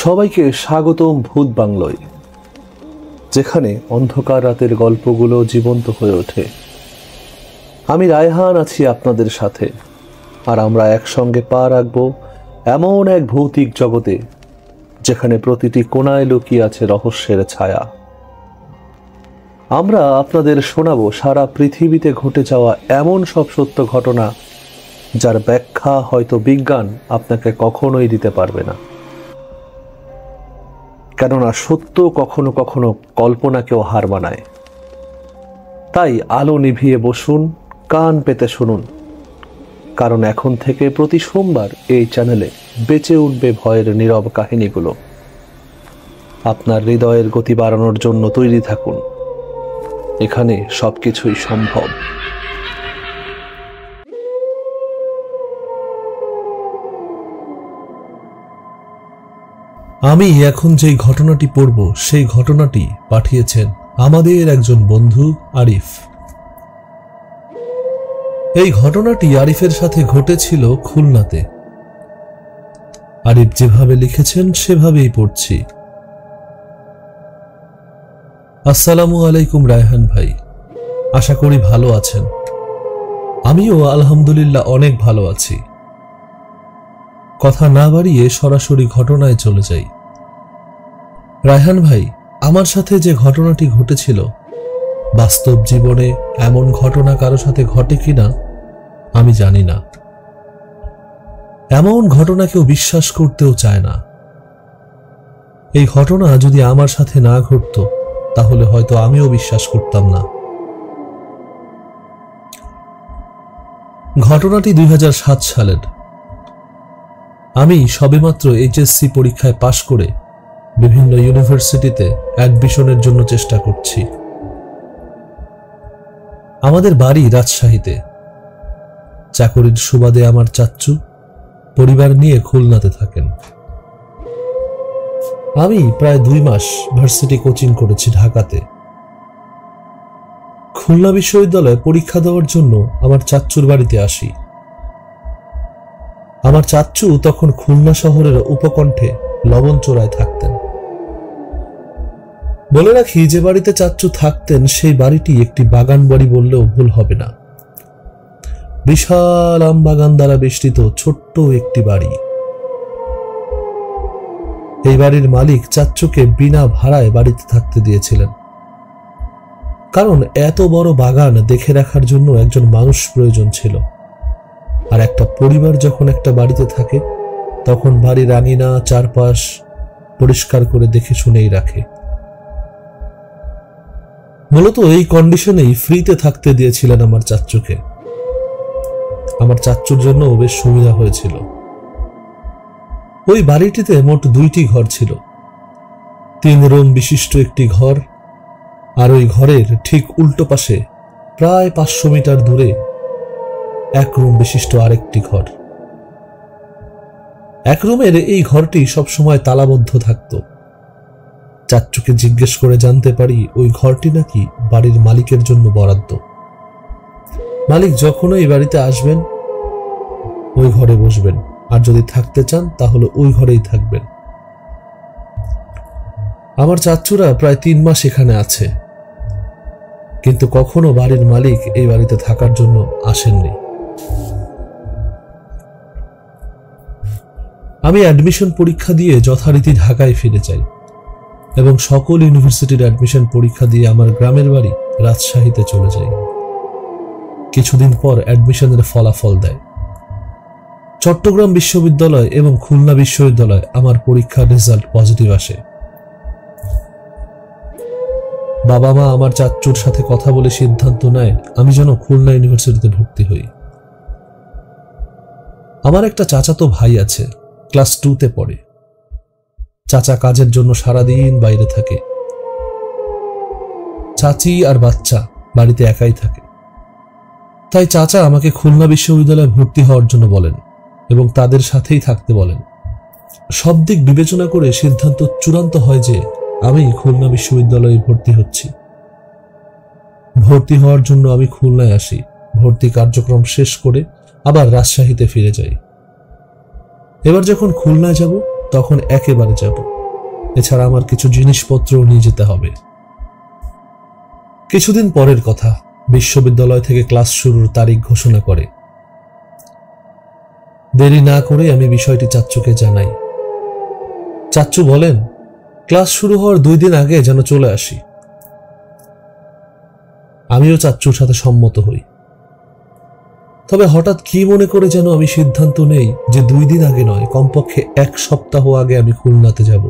সবাইকে স্বাগতম ভূত বাংলায়, যেখানে অন্ধকার রাতের গল্পগুলো জীবন্ত হয়ে ওঠে। আমি রায়হান আছি আপনাদের সাথে, আর আমরা একসঙ্গে পা রাখব এমন এক ভৌতিক জগতে যেখানে প্রতিটি কোণায় লুকিয়ে আছে রহস্যের ছায়া। আমরা আপনাদের শোনাবো সারা পৃথিবীতে ঘটে যাওয়া এমন সব সত্য ঘটনা যার ব্যাখ্যা হয়তো বিজ্ঞান আপনাকে কখনোই দিতে পারবে না। কেননা সত্য কখনো কখনো কল্পনাকেও হার মানায়। তাই আলো নিভিয়ে বসুন, কান পেতে শুনুন, কারণ এখন থেকে প্রতি সোমবার এই চ্যানেলে বেঁচে উঠবে ভয়ের নীরব কাহিনীগুলো। আপনার হৃদয়ের গতি বাড়ানোর জন্য তৈরি থাকুন, এখানে সবকিছুই সম্ভব। আমি এখন যেই ঘটনাটি পড়ব সেই ঘটনাটি পাঠিয়েছেন আমাদের একজন বন্ধু আরিফ। এই ঘটনাটি আরিফের সাথে ঘটেছিল খুলনাতে। আরিফ যেভাবে লিখেছেন সেভাবেই পড়ছি। আসসালামু আলাইকুম রায়হান ভাই, আশা করি ভালো আছেন। আমিও আলহামদুলিল্লাহ অনেক ভালো আছি। কথা না বাড়িয়ে সরাসরি ঘটনায় চলে যাই। রায়হান ভাই, আমার সাথে যে ঘটনাটি ঘটেছিল, বাস্তব জীবনে এমন ঘটনা কারো সাথে ঘটে কিনা আমি জানি না। এমন ঘটনা কেউ বিশ্বাস করতেও চায় না। এই ঘটনা যদি আমার সাথে না ঘটত তাহলে হয়তো আমিও বিশ্বাস করতাম না। ঘটনাটি 2007 সালের। আমি সবেমাত্র এইচএসসি পরীক্ষায় পাশ করে বিভিন্ন ইউনিভার্সিটিতে অ্যাডমিশনের জন্য চেষ্টা করছি। আমাদের বাড়ি রাজশাহীতে। চাকরির সুবাদে আমার চাচ্চু পরিবার নিয়ে খুলনাতে থাকেন। আমি প্রায় 2 মাস ভার্সিটি কোচিং করেছি ঢাকাতে। খুলনা বিশ্ববিদ্যালয়ে পরীক্ষা দেওয়ার জন্য আমার চাচ্চুর বাড়িতে আসি। আমার চাচ্চু তখন খুলনা শহরের উপকণ্ঠে লবণচোরায় থাকতেন। বলে রাখি, যে বাড়িতে চাচ্চু থাকতেন সেই বাড়িটি একটি বাগান বাড়ি বললেও ভুল হবে না। বিশাল আম বাগান দ্বারা বেষ্টিত ছোট্ট একটি বাড়ি। এই বাড়ির মালিক চাচ্চুকে বিনা ভাড়ায় বাড়িতে থাকতে দিয়েছিলেন, কারণ এত বড় বাগান দেখে রাখার জন্য একজন মানুষ প্রয়োজন ছিল। আর একটা পরিবার যখন একটা বাড়িতে থাকে তখন বাড়ির আঙিনা চারপাশ পরিষ্কার করে দেখে শুনেই রাখে। মূলত এই কন্ডিশনেই ফ্রিতে থাকতে দিয়েছিলেন আমার চাচ্চুকে। আমার চাচ্চুর জন্য বেশ সুবিধা হয়েছিল। ওই বাড়িটিতে মোট 2টি ঘর ছিল। 3 রুম বিশিষ্ট একটি ঘর, আর ওই ঘরের ঠিক উল্টো পাশে প্রায় 500 মিটার দূরে 1 রুম বিশিষ্ট আরেকটি ঘর। 1 রুমের এই ঘরটি সবসময় তালাবদ্ধ থাকত। চাচ্চুকে জিজ্ঞেস করে জানতে পারি ওই ঘরটি নাকি বাড়ির মালিকের জন্য বরাদ্দ। মালিক যখনই এই বাড়িতে আসবেন ওই ঘরে বসবেন, আর যদি থাকতে চান তাহলে ওই ঘরেই থাকবেন। আমার চাচ্চুরা প্রায় 3 মাস এখানে আছে, কিন্তু কখনো বাড়ির মালিক এই বাড়িতে থাকার জন্য আসেননি। আমি অ্যাডমিশন পরীক্ষা দিয়ে যথারীতি ঢাকায় ফিরে যাই এবং সকল ইউনিভার্সিটির অ্যাডমিশন পরীক্ষা দিয়ে আমার গ্রামের বাড়ি রাজশাহীতে চলে যাই। কিছুদিন পর অ্যাডমিশনের ফলাফল দেয়। চট্টগ্রাম বিশ্ববিদ্যালয় এবং খুলনা বিশ্ববিদ্যালয় আমার পরীক্ষার রেজাল্ট পজিটিভ আসে। বাবা মা আমার চাচ্চুর সাথে কথা বলে সিদ্ধান্ত নেয় আমি যেন খুলনা ইউনিভার্সিটিতে ভর্তি হই। আমার একটা চাচাতো ভাই আছে, ক্লাস 2তে পড়ে। চাচা কাজের জন্য সারাদিন বাইরে থাকে। চাচি আর বাচ্চা বাড়িতে একাই থাকে। তাই চাচা আমাকে খুলনা বিশ্ববিদ্যালয়ে ভর্তি হওয়ার জন্য বলেন এবং তাদের সাথেই থাকতে বলেন। সব দিক বিবেচনা করে সিদ্ধান্ত চূড়ান্ত হয় যে আমি খুলনা বিশ্ববিদ্যালয়ে ভর্তি হচ্ছি। ভর্তি হওয়ার জন্য আমি খুলনায় আসি। ভর্তি কার্যক্রম শেষ করে আবার রাজশাহীতে ফিরে যাই। এবার যখন খুলনায় যাব তখন একেবারে যাব। এছাড়া আমার কিছু জিনিসপত্রও নিয়ে যেতে হবে। কিছুদিন পরের কথা, বিশ্ববিদ্যালয় থেকে ক্লাস শুরুর তারিখ ঘোষণা করে। দেরি না করে আমি বিষয়টি চাচ্চুকে জানাই। চাচ্চু বলেন, ক্লাস শুরু হওয়ার 2 দিন আগে যেন চলে আসি। আমিও চাচ্চুর সাথে সম্মত হই। তবে হঠাৎ কি মনে করে যেন আমি সিদ্ধান্ত নেই যে 2 দিন আগে নয়, কমপক্ষে 1 সপ্তাহ আগে আমি খুলনাতে যাব।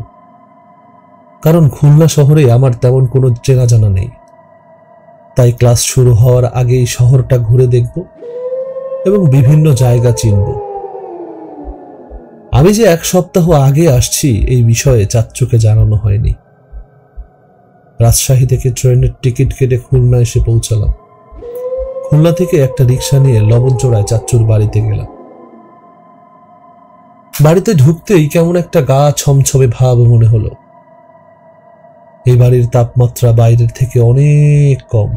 কারণ খুলনা শহরে আমার তেমন কোনো চেনা জানা নেই। তাই ক্লাস শুরু হওয়ার আগেই শহরটা ঘুরে দেখব এবং বিভিন্ন জায়গা চিনব। আমি যে 1 সপ্তাহ আগে আসছি এই বিষয়ে চাচ্চুকে জানানো হয়নি। রাজশাহী থেকে ট্রেনের টিকিট কেটে খুলনা এসে পৌঁছালাম। খুলনা থেকে একটা রিক্সা নিয়ে লবণচোড়ায় চাচ্চুর বাড়িতে গেলাম। বাড়িতে ঢুকতেই কেমন একটা গা ছমছমে ভাব মনে হলো। এই বাড়ির তাপমাত্রা বাইরের থেকে অনেক কম।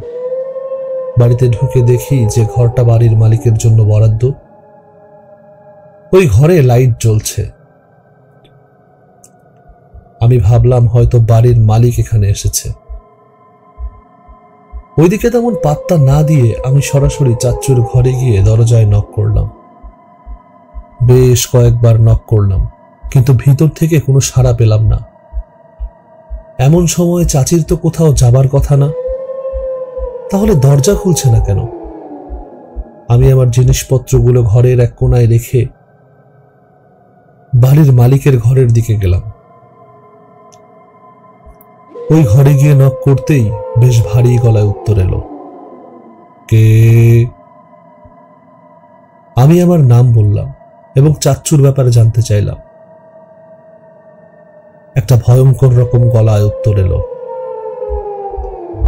বাড়িতে ঢুকে দেখি যে ঘরটা বাড়ির মালিকের জন্য বরাদ্দ। ওই ঘরে লাইট জ্বলছে। আমি ভাবলাম হয়তো বাড়ির মালিক এখানে এসেছে। ওইদিকে তেমন পাত্তা না দিয়ে আমি সরাসরি চাচ্চুর ঘরে গিয়ে দরজায় নক করলাম। বেশ কয়েকবার নক করলাম, কিন্তু ভিতর থেকে কোনো সাড়া পেলাম না। এমন সময় চাচির তো কোথাও যাবার কথা না, তাহলে দরজা খুলছে না কেন? আমি আমার জিনিসপত্রগুলো ঘরের এক কোনায় রেখে বাড়ির মালিকের ঘরের দিকে গেলাম। ওই ঘরে গিয়ে নক করতেই বেশ ভারী গলায় উত্তর এলো, কে? আমি আমার নাম বললাম এবং চাচ্চুর ব্যাপারে জানতে চাইলাম। একটা ভয়ঙ্কর রকম গলায় উত্তর এলো,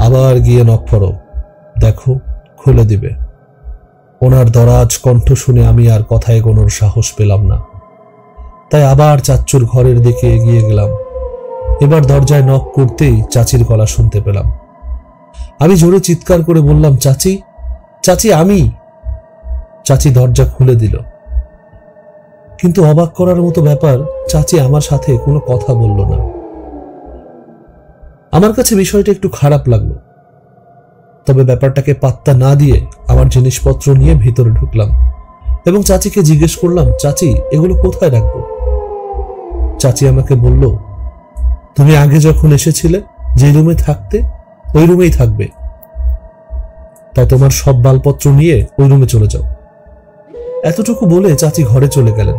আবার গিয়ে নক করো, দেখো খুলে দিবে। ওনার দরাজ কণ্ঠ শুনে আমি আর কথা এগোনোর সাহস পেলাম না, তাই আবার চাচ্চুর ঘরের দিকে এগিয়ে গেলাম। এবার দরজায় নক করতেই চাচির গলা শুনতে পেলাম। আমি জোরে চিৎকার করে বললাম, চাচি, চাচি আমি। চাচি দরজা খুলে দিল, কিন্তু অবাক করার মতো ব্যাপার, চাচি আমার সাথে কোনো কথা বলল না। আমার কাছে বিষয়টা একটু খারাপ লাগলো, তবে ব্যাপারটাকে পাত্তা না দিয়ে আমার জিনিসপত্র নিয়ে ভিতরে ঢুকলাম এবং চাচিকে জিজ্ঞেস করলাম, চাচি এগুলো কোথায় রাখবো? চাচি আমাকে বলল, তুমি আগে যখন এসেছিলে যে রুমে থাকতে ওই রুমেই থাকবে, তাই তোমার সব মালপত্র নিয়ে ওই রুমে চলে যাও। এতটুকু বলে চাচি ঘরে চলে গেলেন।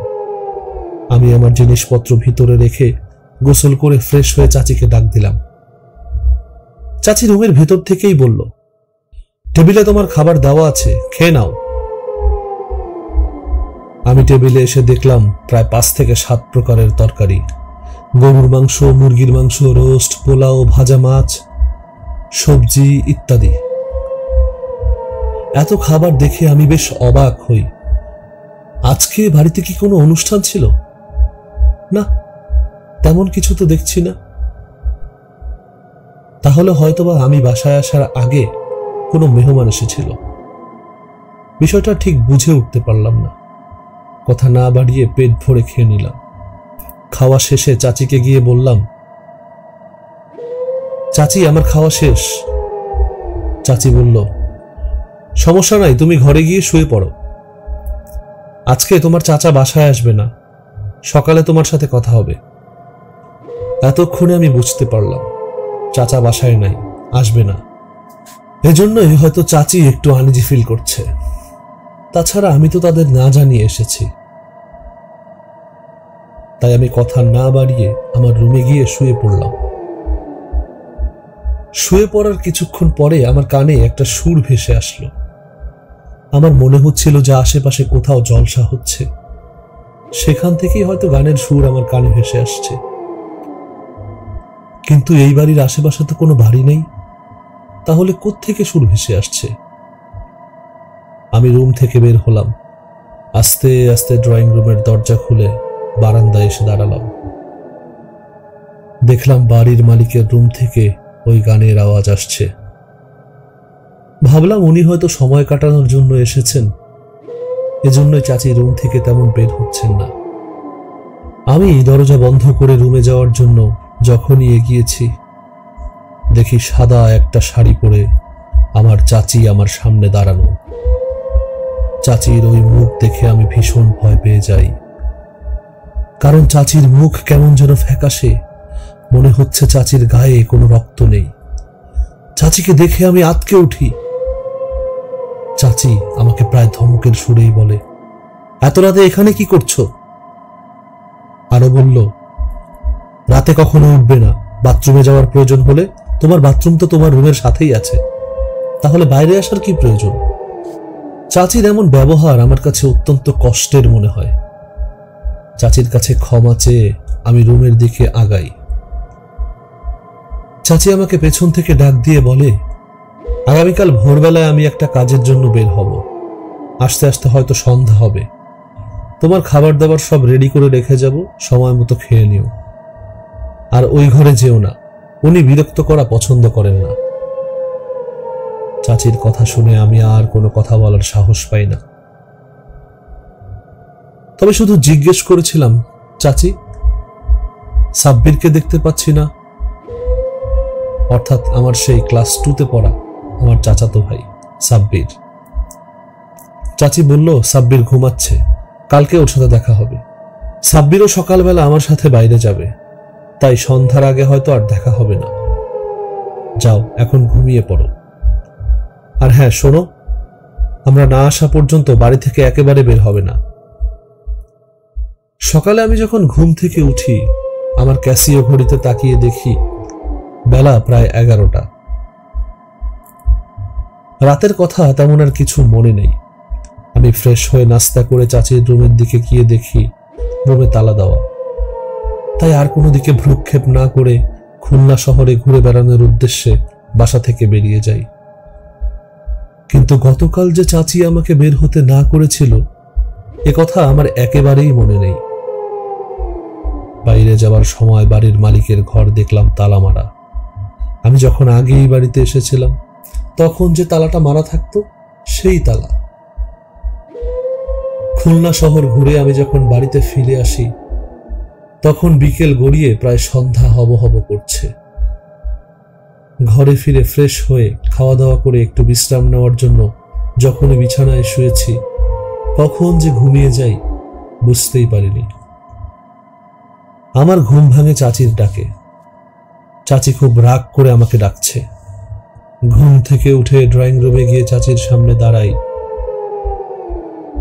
আমি আমার জিনিসপত্র ভিতরে রেখে গোসল করে ফ্রেশ হয়ে চাচিকে ডাক দিলাম। চাচি রুমের ভেতর থেকেই বলল, টেবিলে তোমার খাবার দেওয়া আছে, খেয়ে নাও। আমি টেবিলে এসে দেখলাম প্রায় 5 থেকে 7 প্রকারের তরকারি, গরুর মাংস, মুরগির মাংস, রোস্ট, পোলাও, ভাজা মাছ, সবজি ইত্যাদি। এত খাবার দেখে আমি বেশ অবাক হই। আজকে বাড়িতে কি কোনো অনুষ্ঠান ছিল? না, তেমন কিছু তো দেখছি না। তাহলে হয়তোবা আমি বাসায় আসার আগে কোনো মেহমান এসেছিল। বিষয়টা ঠিক বুঝে উঠতে পারলাম না। কথা না বাড়িয়ে পেট ভরে খেয়ে নিলাম। খাওয়া শেষে চাচিকে গিয়ে বললাম, চাচি আমার খাওয়া শেষ। চাচি বলল, সমস্যা নাই, তুমি ঘরে গিয়ে শুয়ে পড়ো। আজকে তোমার চাচা বাসায় আসবে না, সকালে তোমার সাথে কথা হবে। এতক্ষণে আমি বুঝতে পারলাম চাচা বাসায় নাই, আসবে না। এজন্যই হয়তো চাচি একটু আনইজি ফিল করছে। তাছাড়া আমি তো তাদের না জানিয়ে এসেছি। তাই আমি কথা না বাড়িয়ে আমার রুমে গিয়ে শুয়ে পড়লাম। শুয়ে পড়ার কিছুক্ষণ পরে আমার কানে একটা সুর ভেসে আসলো। আমার মনে হচ্ছিল যে আশেপাশে কোথাও জলসা হচ্ছে। সেখান থেকেই হয়তো গানের সুর আমার কানে ভেসে আসছে। কিন্তু এই বাড়ির আশেপাশে তো কোনো বাড়ি নেই, তাহলে কোত্থেকে সুর ভেসে আসছে? আমি রুম থেকে বের হলাম। আস্তে আস্তে ড্রয়িং রুমের দরজা খুলে বারান্দায় এসে দাঁড়ালাম। দেখলাম বাড়ির মালিকের রুম থেকে ওই গানের আওয়াজ আসছে। ভাবলাম উনি হয়তো সময় কাটানোর জন্য এসেছেন, এজন্যই চাচি রুম থেকে তেমন বের হচ্ছেন না। আমি দরজা বন্ধ করে রুমে যাওয়ার জন্য যখনই এগিয়েছি, দেখি সাদা একটা শাড়ি পরে আমার চাচি আমার সামনে দাঁড়ানো। চাচির ওই মুখ দেখে আমি ভীষণ ভয় পেয়ে যাই, কারণ চাচির মুখ কেমন যেন ফ্যাকাশে, মনে হচ্ছে চাচির গায়ে কোনো রক্ত নেই। চাচিকে দেখে আমি আঁতকে উঠি। চাচি আমাকে প্রায় ধমকের সুরেই বলে, এত রাতে এখানে কি করছো? আরো বলল, রাতে কখনো উঠবে না, বাথরুমে যাওয়ার প্রয়োজন হলে তোমার বাথরুম তো তোমার রুমের সাথেই আছে, তাহলে বাইরে আসার কি প্রয়োজন? চাচির এমন ব্যবহার আমার কাছে অত্যন্ত কষ্টের মনে হয়। চাচির কাছে ক্ষমা চেয়ে আমি রুমের দিকে আগাই। চাচি আমাকে পেছন থেকে ডাক দিয়ে বলে, আগামীকাল ভোরবেলায় আমি একটা কাজের জন্য বের হব, আস্তে আস্তে হয়তো সন্ধ্যা হবে। তোমার খাবার দাবার সব রেডি করে রেখে যাব, সময় মতো খেয়ে নিও। আর ওই ঘরে যেও না, উনি বিরক্ত করা পছন্দ করেন না। চাচির কথা শুনে আমি আর কোনো কথা বলার সাহস পাই না, তবে শুধু জিজ্ঞেস করেছিলাম, চাচি, সাব্বিরকে দেখতে পাচ্ছি না? অর্থাৎ আমার সেই ক্লাস 2তে পড়া আমার চাচাতো ভাই সাব্বির। চাচি বলল, সাব্বির ঘুমাচ্ছে, কালকে ওর সাথে দেখা হবে। সাব্বিরও সকালবেলা আমার সাথে বাইরে যাবে, তাই সন্ধ্যার আগে হয়তো আর দেখা হবে না। যাও, এখন ঘুমিয়ে পড়ো। আর হ্যাঁ শোনো, আমরা না আসা পর্যন্ত বাড়ি থেকে একেবারে বের হবে না। সকালে আমি যখন ঘুম থেকে উঠি, আমার ক্যাসিও ঘড়িতে তাকিয়ে দেখি বেলা প্রায় 11টা। রাতের কথা তেমন আর কিছু মনে নেই। আমি ফ্রেশ হয়ে নাস্তা করে চাচির রুমের দিকে গিয়ে দেখি রুমে তালা দেওয়া। তাই আর কোনো দিকে ভ্রুক্ষেপ না করে খুলনা শহরে ঘুরে বেড়ানোর উদ্দেশ্যে বাসা থেকে বেরিয়ে যাই। কিন্তু গতকাল যে চাচি আমাকে বের হতে না করেছিল, এ কথা আমার একেবারেই মনে নেই। বাইরে যাওয়ার সময় বাড়ির মালিকের ঘর দেখলাম তালা মারা। আমি যখন আগে এই বাড়িতে এসেছিলাম তখন যে তালাটা মারা থাকতো, সেই তালা। খুলনা শহর ঘুরে আমি যখন বাড়িতে ফিরে আসি, তখন বিকেল গড়িয়ে প্রায় সন্ধ্যা হব হব করছে। ঘরে ফিরে ফ্রেশ হয়ে খাওয়া দাওয়া করে একটু বিশ্রাম নেওয়ার জন্য যখনই বিছানায় শুয়েছি, কখন যে ঘুমিয়ে যাই বুঝতেই পারিনি। আমার ঘুম ভাঙে চাচির ডাকে। চাচি খুব রাগ করে আমাকে ডাকছে। ঘুম থেকে উঠে ড্রয়িং রুমে গিয়ে চাচির সামনে দাঁড়াই।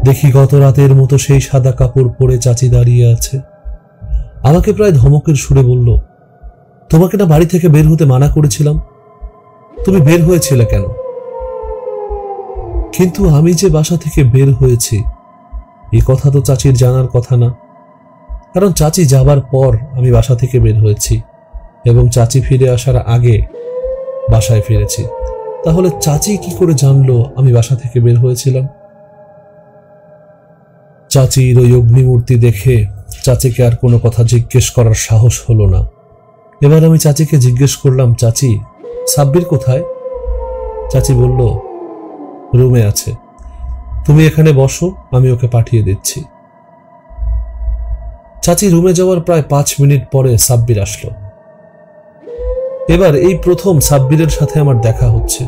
দেখি গত রাতের মতো সেই সাদা কাপড় পরে চাচি দাঁড়িয়ে আছে। আমাকে প্রায় ধমকের সুরে বলল, তোমাকে না বাড়ি থেকে বের হতে মানা করেছিলাম, তুমি বের হয়েছিলে কেন? কিন্তু আমি যে বাসা থেকে বের হয়েছি এ কথা তো চাচির জানার কথা না, কারণ চাচি যাবার পর আমি বাসা থেকে বের হয়েছি এবং চাচি ফিরে আসার আগে বাসায় ফিরেছি। তাহলে চাচি কি করে জানলো আমি বাসা থেকে বের হয়েছিলাম? চাচির ওই অগ্নিমূর্তি দেখে চাচিকে আর কোনো কথা জিজ্ঞেস করার সাহস হলো না। এবার আমি চাচিকে জিজ্ঞেস করলাম, চাচি, সাব্বির কোথায়? চাচি বলল, রুমে আছে, তুমি এখানে বসো, আমি ওকে পাঠিয়ে দিচ্ছি। চাচি রুমে যাওয়ার প্রায় 5 মিনিট পরে সাব্বির আসলো। এবার এই প্রথম সাব্বিরের সাথে আমার দেখা হচ্ছে,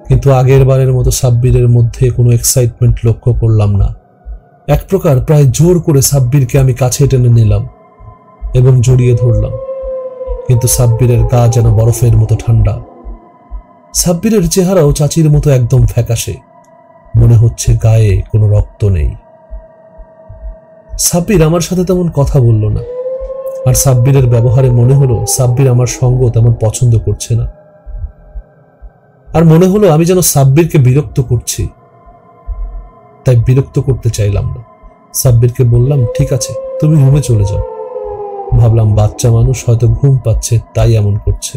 কিন্তু আগের বারের মতো সাব্বিরের মধ্যে কোনো এক্সাইটমেন্ট লক্ষ্য করলাম না। এক প্রকার প্রায় জোর করে সাব্বিরকে আমি কাছে টেনে নিলাম এবং জড়িয়ে ধরলাম, কিন্তু সাব্বিরের গা যেন বরফের মতো ঠান্ডা। সাব্বিরের চেহারাও চাচির মতো একদম ফ্যাকাশে, মনে হচ্ছে গায়ে কোনো রক্ত নেই। সাব্বির আমার সাথে তেমন কথা বলল না, আর সাব্বিরের ব্যবহারে মনে হলো সাব্বির আমার সঙ্গ তেমন পছন্দ করছে না। আর মনে হলো আমি যেন সাব্বিরকে বিরক্ত করছি, তাই বিরক্ত করতে চাইলাম না। সাব্বিরকে বললাম, ঠিক আছে, তুমি রুমে চলে যাও। ভাবলাম বাচ্চা মানুষ, হয়তো ঘুম পাচ্ছে তাই এমন করছে।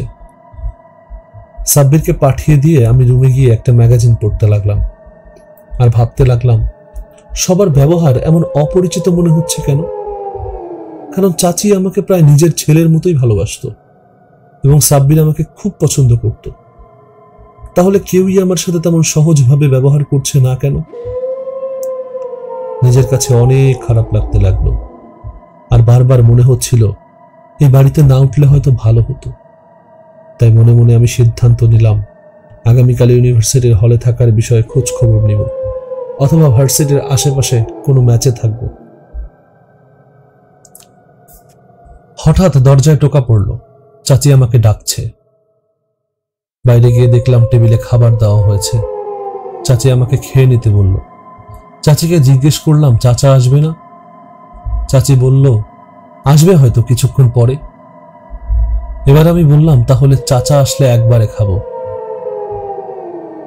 সাব্বিরকে পাঠিয়ে দিয়ে আমি রুমে গিয়ে একটা ম্যাগাজিন পড়তে লাগলাম আর ভাবতে লাগলাম, সবার ব্যবহার এমন অপরিচিত মনে হচ্ছে কেন? কারণ চাচি আমাকে প্রায় নিজের ছেলের মতোই ভালোবাসতো এবং সাব্বির আমাকে খুব পছন্দ করত। তাহলে কেউই আমার সাথে তেমন সহজভাবে ব্যবহার করছে না কেন? নিজের কাছে অনেক খারাপ লাগতে লাগলো। আর বারবার মনে হচ্ছিল এই বাড়িতে না উঠলে হয়তো ভালো হতো। তাই মনে মনে আমি সিদ্ধান্ত নিলাম আগামীকাল ইউনিভার্সিটির হলে থাকার বিষয়ে খোঁজ খবর নিব, অথবা ভার্সিটির আশেপাশে কোনো ম্যাচে থাকব। হঠাৎ দরজায় টোকা পড়ল। চাচি আমাকে ডাকছে। বাইরে গিয়ে দেখলাম টেবিলে খাবার দেওয়া হয়েছে। চাচি আমাকে খেয়ে নিতে বলল। চাচিকে জিজ্ঞেস করলাম, চাচা আসবে না? চাচি বলল, আসবে হয়তো কিছুক্ষণ পরে। এবার আমি বললাম, তাহলে চাচা আসলে একবারে খাবো।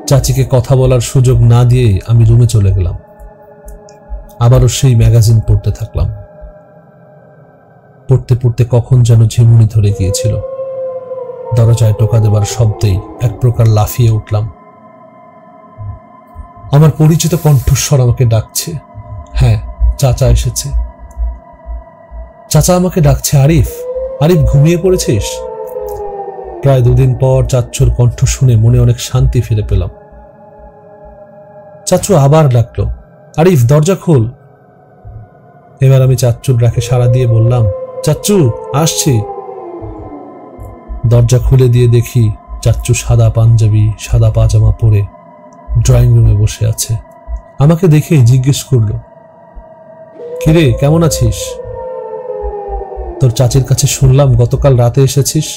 চাচিকে কথা বলার সুযোগ না দিয়ে আমি রুমে চলে গেলাম। আবারও সেই ম্যাগাজিন পড়তে থাকলাম। পড়তে পড়তে কখন যেন ঝিমুনি ধরে গিয়েছিল। দরজায় টোকা দেবার শব্দেই এক প্রকার লাফিয়ে উঠলাম। আমার পরিচিত কণ্ঠস্বর আমাকে ডাকছে। হ্যাঁ, চাচা এসেছে। চাচা আমাকে ডাকছে, আরিফ, আরিফ ঘুমিয়ে পড়েছিস? প্রায় 2 দিন পর চাচ্চুর কণ্ঠ শুনে মনে অনেক শান্তি ফিরে পেলাম। চাচ্চু আবার ডাকলো, আরিফ দরজা খোল। এবার আমি চাচ্চুর ডাকে সাড়া দিয়ে বললাম, চাচ্চু আসছি। দরজা খুলে দিয়ে দেখি চাচ্চু সাদা পাঞ্জাবি সাদা পাজামা পরে ড্রয়িং রুমে বসে আছে। আমাকে দেখেই জিজ্ঞেস করলো, কিরে কেমন আছিস? তোর চাচির কাছে শুনলাম গতকাল রাতে এসেছিস।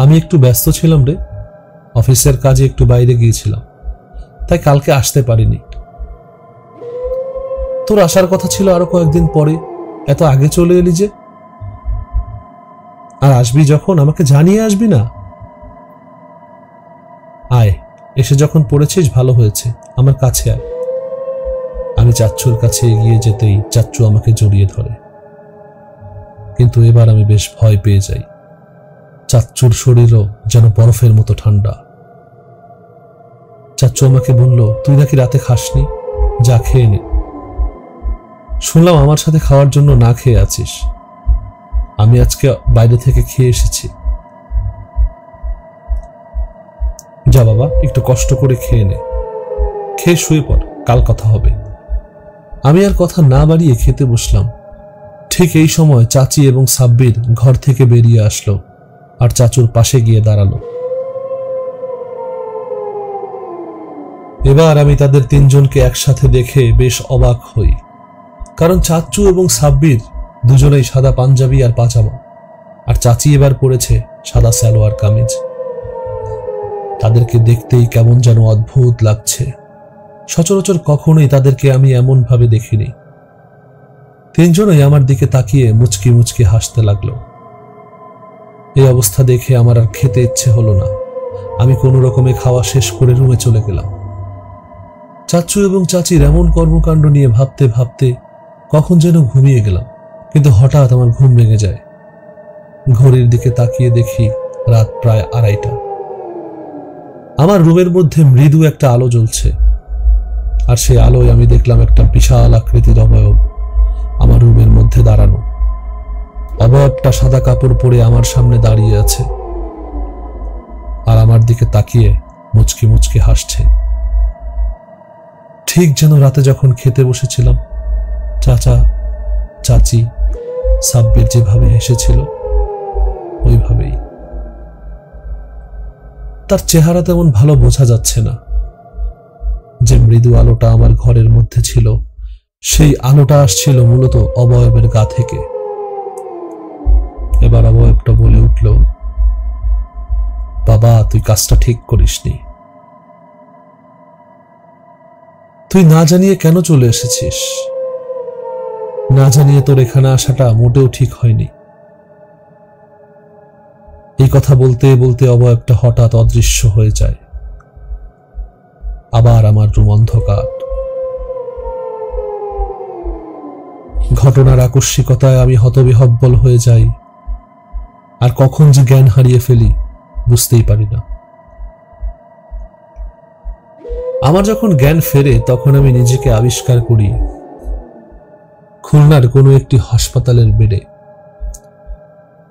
আমি একটু ব্যস্ত ছিলাম রে, অফিসের কাজে একটু বাইরে গিয়েছিলাম, তাই কালকে আসতে পারিনি। তোর আসার কথা ছিল আরো কয়েকদিন পরে, এত আগে চলে এলি যে? আর আসবি যখন আমাকে জানিয়ে আসবি না? আয়, এসে যখন পড়েছিস ভালো হয়েছে, আমার কাছে আয়। আমি চাচ্চুর কাছে এগিয়ে যেতেই চাচ্চু আমাকে জড়িয়ে ধরে। কিন্তু এবার আমি বেশ ভয় পেয়ে যাই। চাচ্চুর শরীরও যেন বরফের মতো ঠান্ডা। চাচ্চু আমাকে বলল, তুই নাকি রাতে খাসনি, যা খেয়ে নে। শুনলাম আমার সাথে খাওয়ার জন্য না খেয়ে আছিস। আমি আজকে বাইরে থেকে খেয়ে এসেছি। যা বাবা, একটু কষ্ট করে খেয়ে নে, খেয়ে শুয়ে পড়, কাল কথা হবে। আমি আর কথা না বাড়িয়ে খেতে বসলাম। ঠিক এই সময় চাচি এবং সাব্বির ঘর থেকে বেরিয়ে আসলো আর চাচুর পাশে গিয়ে দাঁড়ালো। এবার আমি তাদের 3 জনকে একসাথে দেখে বেশ অবাক হই, কারণ চাচু এবং সাব্বির দুজনেই সাদা পাঞ্জাবি আর পাজামা, আর চাচি এবার পরেছে সাদা সালোয়ার কামিজ। তাদেরকে দেখতেই কেমন যেন অদ্ভুত লাগছে। সচরাচর কখনোই তাদেরকে আমি এমন ভাবে দেখিনি। 3 জনই আমার দিকে তাকিয়ে মুচকি মুচকি হাসতে লাগলো। এই অবস্থা দেখে আমার আর খেতে ইচ্ছে হলো না। আমি কোনো রকমে খাওয়া শেষ করে রুমে চলে গেলাম। চাচু এবং চাচির এমন কর্মকাণ্ড নিয়ে ভাবতে ভাবতে কখন যেন ঘুমিয়ে গেলাম। কিন্তু হঠাৎ আমার ঘুম ভেঙে যায়। ঘড়ির দিকে তাকিয়ে দেখি রাত প্রায় 2:30। আমার রুমের মধ্যে মৃদু একটা আলো জ্বলছে, আর সেই আলোয় আমি দেখলাম একটা বিশাল আকৃতির অবয়ব আমার রুমের মধ্যে দাঁড়ানো। অবয়বটা সাদা কাপড় পরে আমার সামনে দাঁড়িয়ে আছে আর আমার দিকে তাকিয়ে মুচকি মুচকি হাসছে। ঠিক যেন রাতে যখন খেতে বসেছিলাম চাচা, চাচি, সাব্বির যেভাবে হেসেছিল ওইভাবেই। তার চেহারা তেমন ভালো বোঝা যাচ্ছে না। যে মৃদু আলোটা আমার ঘরের মধ্যে ছিল, সেই আলোটা আসছিল মূলত অবয়বের গা থেকে। এবার অবয়বটা বলে উঠল, বাবা তুই কাজটা ঠিক করিসনি। তুই না জানিয়ে কেন চলে এসেছিস? না জানিয়ে তোর এখানে আসাটা মোটেও ঠিক হয়নি। এই কথা বলতে বলতে অবয়বটা হঠাৎ অদৃশ্য হয়ে যায়। আবার আমার রুম অন্ধকার। ঘটনার আকস্মিকতায় আমি হতবিহ্বল হয়ে যাই, আর কখন যে জ্ঞান হারিয়ে ফেলি বুঝতেই পারি না। আমার যখন জ্ঞান ফেরে তখন আমি নিজেকে আবিষ্কার করি খুলনার কোনো একটি হাসপাতালের বেডে।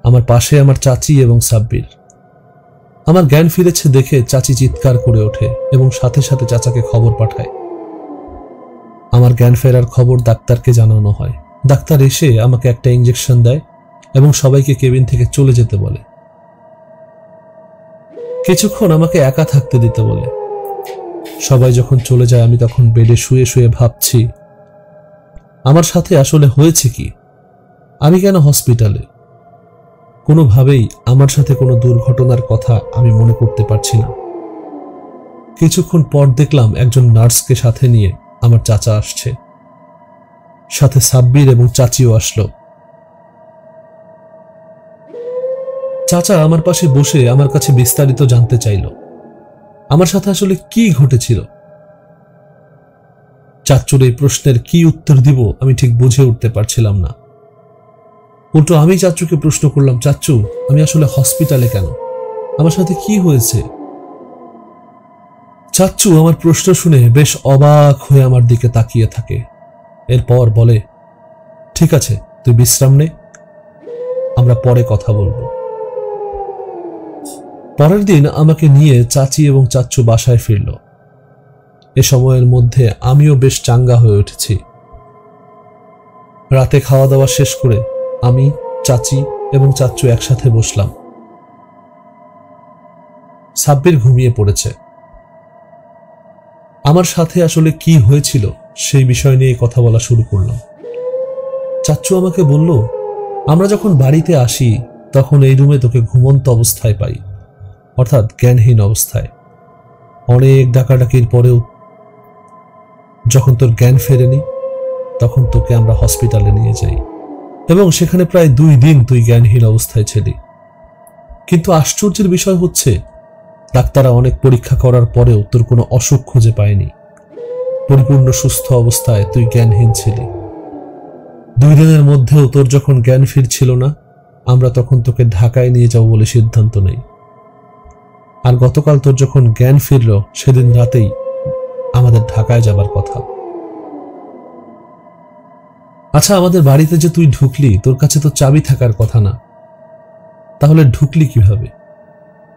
আমার পাশে আমার চাচি এবং সাব্বির। আমার জ্ঞান ফিরেছে দেখে চাচি চিৎকার করে ওঠে এবং সাথে সাথে চাচাকে খবর পাঠায়। আমার জ্ঞান ফেরার খবর ডাক্তারকে জানানো হয়। ডাক্তার এসে আমাকে একটা ইঞ্জেকশন দেয় এবং সবাইকে কেবিন থেকে চলে যেতে বলে। কিছুক্ষণ আমাকে একা থাকতে দিতে বলে। সবাই যখন চলে যায় আমি তখন বেডে শুয়ে শুয়ে ভাবছি আমার সাথে আসলে হয়েছে কি, আমি কেন হসপিটালে? কোনোভাবেই আমার সাথে কোনো দুর্ঘটনার কথা আমি মনে করতে পারছি না। কিছুক্ষণ পর দেখলাম একজন নার্সকে সাথে নিয়ে আমার চাচা আসছে, সাথে সাব্বির এবং চাচিও আসলো। চাচা আমার পাশে বসে আমার কাছে বিস্তারিত জানতে চাইল আমার সাথে আসলে কি ঘটেছিল। চাচ্চুর এই প্রশ্নের কি উত্তর দিব আমি ঠিক বুঝে উঠতে পারছিলাম না। উল্টো আমি চাচ্চুকে প্রশ্ন করলাম, চাচ্চু আমি আসলে হসপিটালে কেন, আমার সাথে কি হয়েছে? চাচ্চু আমার প্রশ্ন শুনে বেশ অবাক হয়ে আমার দিকে তাকিয়ে থাকে। এরপর বলে, ঠিক আছে তুই বিশ্রাম নে, আমরা পরে কথা বলবো। পরের দিন আমাকে নিয়ে চাচি এবং চাচ্চু বাসায় ফিরল। এ সময়ের মধ্যে আমিও বেশ চাঙ্গা হয়ে উঠেছি। রাতে খাওয়া দাওয়া শেষ করে আমি, চাচি এবং চাচ্চু একসাথে বসলাম। সাব্বির ঘুমিয়ে পড়েছে। আমার সাথে আসলে কি হয়েছিল সেই বিষয় নিয়ে কথা বলা শুরু করলাম। চাচ্চু আমাকে বলল, আমরা যখন বাড়িতে আসি তখন এই রুমে তোকে ঘুমন্ত অবস্থায় পাই, অর্থাৎ জ্ঞানহীন অবস্থায়। অনেক ডাকাডাকির পরেও যখন তোর জ্ঞান ফেরেনি তখন তোকে আমরা হসপিটালে নিয়ে যাই এবং সেখানে প্রায় 2 দিন তুই জ্ঞানহীন অবস্থায় ছিলি। কিন্তু আশ্চর্যের বিষয় হচ্ছে ডাক্তাররা অনেক পরীক্ষা করার পরেও তোর কোনো অসুখ খুঁজে পায়নি। পরিপূর্ণ সুস্থ অবস্থায় তুই জ্ঞানহীন ছিলি। 2 দিনের মধ্যেও তোর যখন জ্ঞান ফিরছিল না আমরা তখন তোকে ঢাকায় নিয়ে যাব বলে সিদ্ধান্ত নেই। আর গতকাল তোর যখন জ্ঞান ফিরল সেদিন রাতেই আমাদের ঢাকায় যাবার কথা। আচ্ছা, আমাদের বাড়িতে যে তুই ঢুকলি তোর কাছে তো চাবি থাকার কথা না, তাহলে ঢুকলি কিভাবে?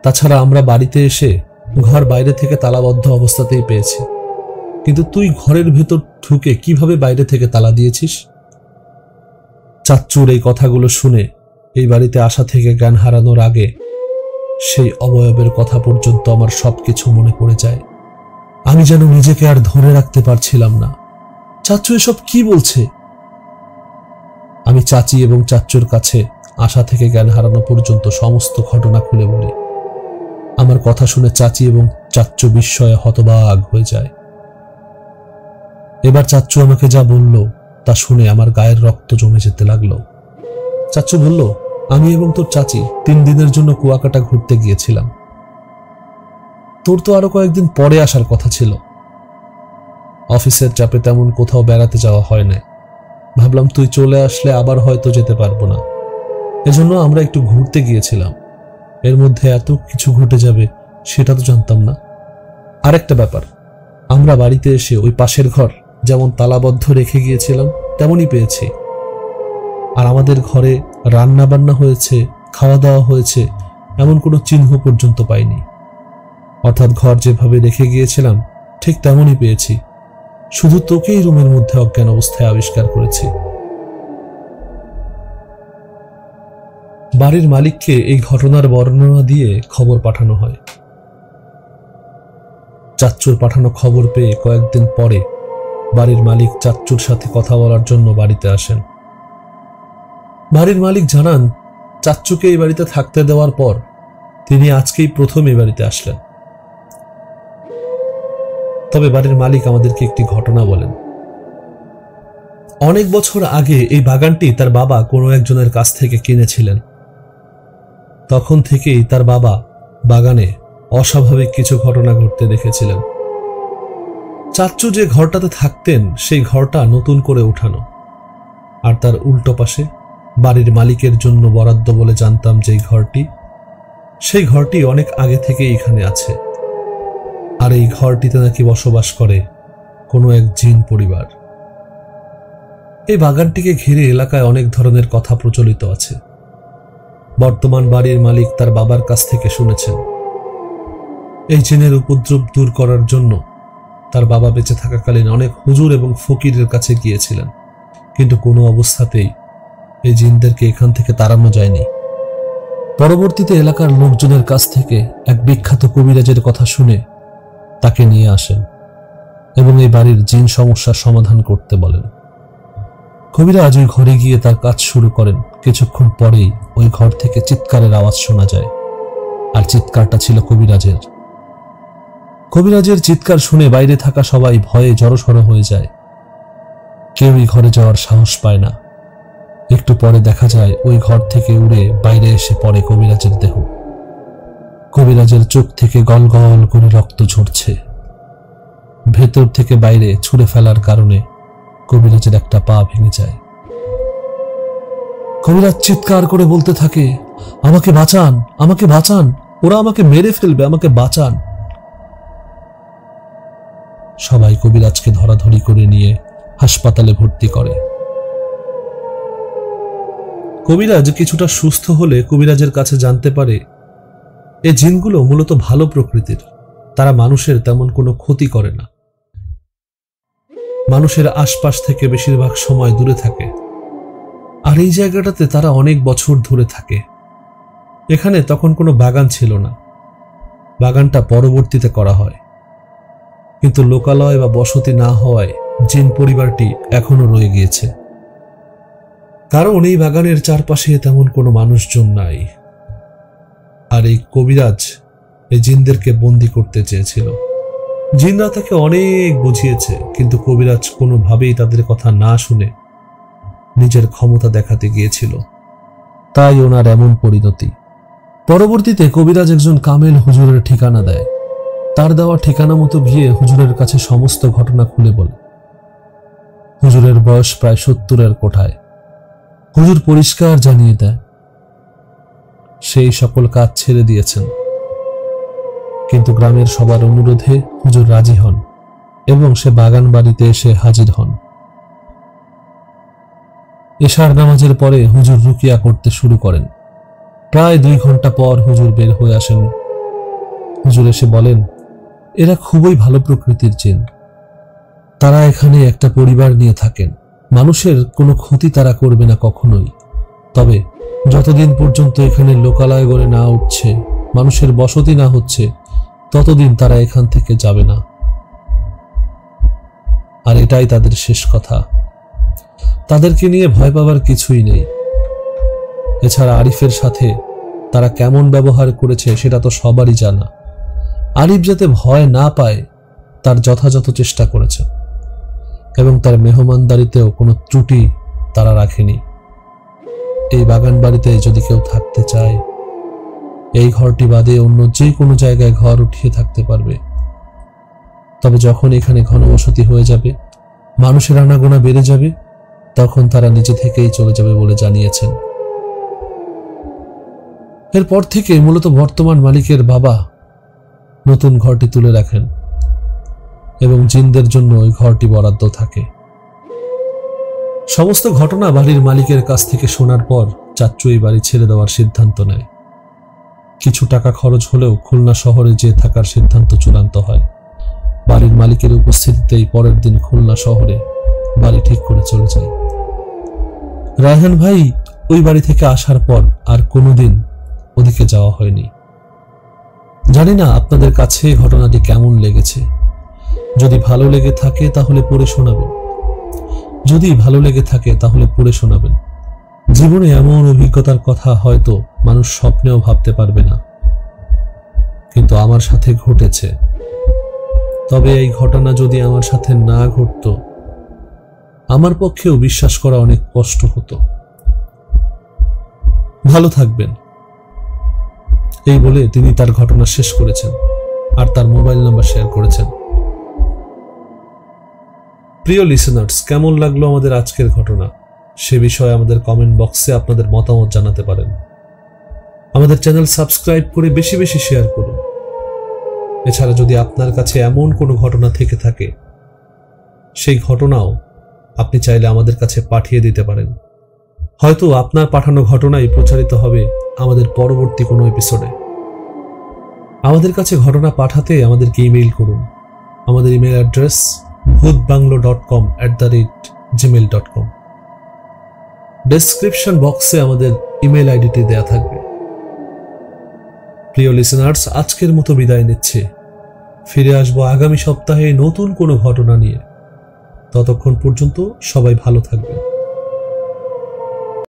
তাছাড়া আমরা বাড়িতে এসে ঘর বাইরে থেকে তালাবদ্ধ অবস্থাতেই পেয়েছি, কিন্তু তুই ঘরের ভেতর ঢুকে কিভাবে বাইরে থেকে তালা দিয়েছিস? চাচ্চুর এই কথাগুলো শুনে এই বাড়িতে আসা থেকে জ্ঞান হারানোর আগে সেই অবয়বের কথা পর্যন্ত আমার সবকিছু মনে পড়ে যায়। আমি যেন নিজেকে আর ধরে রাখতে পারছিলাম না। চাচ্চু এসব কি বলছে? আমি চাচি এবং চাচ্চুর কাছে আসা থেকে জ্ঞান হারানো পর্যন্ত সমস্ত ঘটনা খুলে বলি। আমার কথা শুনে চাচি এবং চাচ্চু বিস্ময়ে হতবাক হয়ে যায়। এবার চাচ্চু আমাকে যা বলল তা শুনে আমার গায়ের রক্ত জমে যেতে লাগলো। চাচ্চু বলল, আমি এবং তোর চাচি 3 দিনের জন্য কুয়াকাটা ঘুরতে গিয়েছিলাম। তোর তো আরো কয়েকদিন পরে আসার কথা ছিল। অফিসের চাপে তেমন কোথাও বেড়াতে যাওয়া হয় না। ভাবলাম তুই চলে আসলে আবার হয়তো যেতে পারবো না, এজন্য আমরা একটু ঘুরতে গিয়েছিলাম। এর মধ্যে এত কিছু ঘটে যাবে সেটা তো জানতাম না। আরেকটা ব্যাপার, আমরা বাড়িতে এসে ওই পাশের ঘর যেমন তালাবদ্ধ রেখে গিয়েছিলাম তেমনই পেয়েছি। আর আমাদের ঘরে রান্না বান্না হয়েছে, খাওয়া দাওয়া হয়েছে এমন কোনো চিহ্ন পর্যন্ত পাইনি। অর্থাৎ ঘর যেভাবে রেখে গিয়েছিলাম ঠিক তেমনই পেয়েছি, শুধু তোকেই রুমের মধ্যে অজ্ঞান অবস্থায় আবিষ্কার করেছি। বাড়ির মালিককে এই ঘটনার বর্ণনা দিয়ে খবর পাঠানো হয়। চাচ্চুর পাঠানো খবর পেয়ে কয়েকদিন পরে বাড়ির মালিক চাচ্চুর সাথে কথা বলার জন্য বাড়িতে আসেন। বাড়ির মালিক জানান, চাচ্চুকে এই বাড়িতে থাকতে দেওয়ার পর তিনি আজকেই প্রথম এই বাড়িতে আসলেন। তবে বাড়ির মালিক আমাদেরকে একটি ঘটনা বলেন। অনেক বছর আগে এই বাগানটি তার বাবা কোনো একজনের কাছ থেকে কিনেছিলেন। তখন থেকেই তার বাবা বাগানে অস্বাভাবিক কিছু ঘটনা ঘটতে দেখেছিলেন। চাচ্চু যে ঘরটাতে থাকতেন সেই ঘরটা নতুন করে উঠানো, আর তার উল্টো পাশে বাড়ির মালিকের জন্য বরাদ্দ বলে জানতাম যেই ঘরটি, সেই ঘরটি অনেক আগে থেকে এখানে আছে। আর এই ঘরটিতে নাকি বসবাস করে কোনো এক জিন পরিবার। এই বাগানটিকে ঘিরে এলাকায় অনেক ধরনের কথা প্রচলিত আছে। বর্তমান বাড়ির মালিক তার বাবার কাছ থেকে শুনেছেন এই জিনের উপদ্রব দূর করার জন্য তার বাবা বেঁচে থাকাকালীন অনেক হুজুর এবং ফকিরের কাছে গিয়েছিলেন, কিন্তু কোনো অবস্থাতেই এই জিনদেরকে এখান থেকে তাড়ানো যায়নি। পরবর্তীতে এলাকার লোকজনের কাছ থেকে এক বিখ্যাত কবিরাজের কথা শুনে তাকে নিয়ে আসেন এবং এই বাড়ির জিন সমস্যার সমাধান করতে বলেন। কবিরাজ ওই ঘরে গিয়ে তার কাজ শুরু করেন। কিছুক্ষণ পরেই ওই ঘর থেকে চিৎকারের আওয়াজ শোনা যায়, আর চিৎকারটা ছিল কবিরাজের। কবিরাজের চিৎকার শুনে বাইরে থাকা সবাই ভয়ে জড়সড় হয়ে যায়। কেউই ঘরে যাওয়ার সাহস পায় না। একটু পরে দেখা যায় ওই ঘর থেকে উড়ে বাইরে এসে পড়ে কবিরাজের দেহ। কবিরাজের চোখ থেকে গল গল করে রক্ত ঝরছে। ভেতর থেকে বাইরে ছুঁড়ে ফেলার কারণে কবিরাজের একটা পা ভেঙে যায়। কবিরাজ চিৎকার করে বলতে থাকে, আমাকে বাঁচান, আমাকে বাঁচান, ওরা আমাকে মেরে ফেলবে, আমাকে বাঁচান। সবাই কবিরাজকে ধরাধরি করে নিয়ে হাসপাতালে ভর্তি করে। কবিরাজ কিছুটা সুস্থ হলে কবিরাজের কাছে জানতে পারে এই জিনগুলো মূলত ভালো প্রকৃতির, তারা মানুষের তেমন কোনো ক্ষতি করে না, মানুষের আশপাশ থেকে বেশিরভাগ সময় দূরে থাকে, আর এই জায়গাটাতে তারা অনেক বছর ধরে থাকে। এখানে তখন কোনো বাগান ছিল না, বাগানটা পরবর্তীতে করা হয়, কিন্তু লোকালয় বা বসতি না হওয়ায় জিন পরিবারটি এখনো রয়ে গিয়েছে, কারণ এই বাগানের চারপাশে তেমন কোনো মানুষজন নাই। আর এই কবিরাজ এই জিনদেরকে বন্দি করতে চেয়েছিল। জিনরা তাকে অনেক বুঝিয়েছে, কিন্তু কবিরাজ কোনোভাবেই তাদের কথা না শুনে নিজের ক্ষমতা দেখাতে গিয়েছিল, তাই ওনার এমন পরিণতি। পরবর্তীতে কবিরাজ একজন কামেল হুজুরের ঠিকানা দেয়। তার দেওয়া ঠিকানা মতো গিয়ে হুজুরের কাছে সমস্ত ঘটনা খুলে বলে। হুজুরের বয়স প্রায় 70-এর কোঠায়। হুজুর পরিষ্কার জানিয়ে দেয় সেই সকল কাজ ছেড়ে দিয়েছেন, কিন্তু গ্রামের সবার অনুরোধে হুজুর রাজি হন এবং সে বাগান বাড়িতে এসে হাজির হন। এশার নামাজের পরে হুজুর রুকিয়া করতে শুরু করেন। প্রায় 2 ঘন্টা পর হুজুর বের হয়ে আসেন। হুজুর এসে বলেন, এরা খুবই ভালো প্রকৃতির জিন, তারা এখানে একটা পরিবার নিয়ে থাকেন, মানুষের কোনো ক্ষতি তারা করবে না কখনোই। তবে যতদিন পর্যন্ত এখানে লোকালয় গড়ে না উঠছে, মানুষের বসতি না হচ্ছে, ততদিন তারা এখান থেকে যাবে না। আর এটাই তাদের শেষ কথা। তাদেরকে নিয়ে ভয় পাবার কিছুই নেই। এছাড়া আরিফের সাথে তারা কেমন ব্যবহার করেছে সেটা তো সবারই জানা। আরিফ যাতে ভয় না পায় তার যথাযথ চেষ্টা করেছে, এবং তার মেহমানদারিতেও কোনো ত্রুটি তারা রাখেনি। এই বাগান বাড়িতে যদি কেউ থাকতে চায়, এই ঘরটি বাদে অন্য যে কোনো জায়গায় ঘর উঠিয়ে থাকতে পারবে। তবে যখন এখানে ঘনবসতি হয়ে যাবে, মানুষের আনাগোনা বেড়ে যাবে, তখন তারা নিজে থেকেই চলে যাবে বলে জানিয়েছেন। এরপর থেকে মূলত বর্তমান মালিকের বাবা নতুন ঘরটি তুলে রাখেন এবং জিনদের জন্য ওই ঘরটি বরাদ্দ থাকে। সমস্ত ঘটনা বাড়ির মালিকের কাছ থেকে শোনার পর চাচ্চু এই বাড়ি ছেড়ে দেওয়ার সিদ্ধান্ত নেয়। কিছু টাকা খরচ হলেও খুলনা শহরে যেয়ে থাকার সিদ্ধান্ত চূড়ান্ত হয়। বাড়ির মালিকের উপস্থিতিতেই পরের দিন খুলনা শহরে বাড়ি ঠিক করে চলে যায়। রায়হান ভাই ওই বাড়ি থেকে আসার পর আর কোনোদিন ওদিকে যাওয়া হয়নি। জানি না আপনাদের কাছে ঘটনাটি কেমন লেগেছে। যদি ভালো লেগে থাকে তাহলে পড়ে শোনাবেন, যদি ভালো লেগে থাকে তাহলে পড়ে শোনাবেন। জীবনে এমন অভিজ্ঞতার কথা হয়তো মানুষ স্বপ্নেও ভাবতে পারবে না, কিন্তু আমার সাথে ঘটেছে। তবে এই ঘটনা যদি আমার সাথে না ঘটতো, আমার পক্ষেও বিশ্বাস করা অনেক কষ্ট হতো। ভালো থাকবেন, এই বলে তিনি তার ঘটনা শেষ করেছেন আর তার মোবাইল নাম্বার শেয়ার করেছেন। প্রিয় লিসেনার্স, কেমন লাগলো আমাদের আজকের ঘটনা সে বিষয়ে আমাদের কমেন্ট বক্সে আপনাদের মতামত জানাতে পারেন। আমাদের চ্যানেল সাবস্ক্রাইব করে বেশি বেশি শেয়ার করুন। এছাড়া যদি আপনার কাছে এমন কোনো ঘটনা থেকে থাকে, সেই ঘটনাও আপনি চাইলে আমাদের কাছে পাঠিয়ে দিতে পারেন। হয়তো আপনার পাঠানো ঘটনাই প্রচারিত হবে আমাদের পরবর্তী কোনো এপিসোডে। আমাদের কাছে ঘটনা পাঠাতে আমাদেরকে ইমেইল করুন। আমাদের ইমেইল অ্যাড্রেস bhutbanglo.com@gmail.com। ডেসক্রিপশন বক্সে আমাদের ইমেল আইডিটি দেয়া থাকবে। প্রিয় লিসেনার্স, আজকের মতো বিদায় নিচ্ছে। ফিরে আসবো আগামী সপ্তাহে নতুন কোনো ঘটনা নিয়ে। ততক্ষণ পর্যন্ত সবাই ভালো থাকবেন।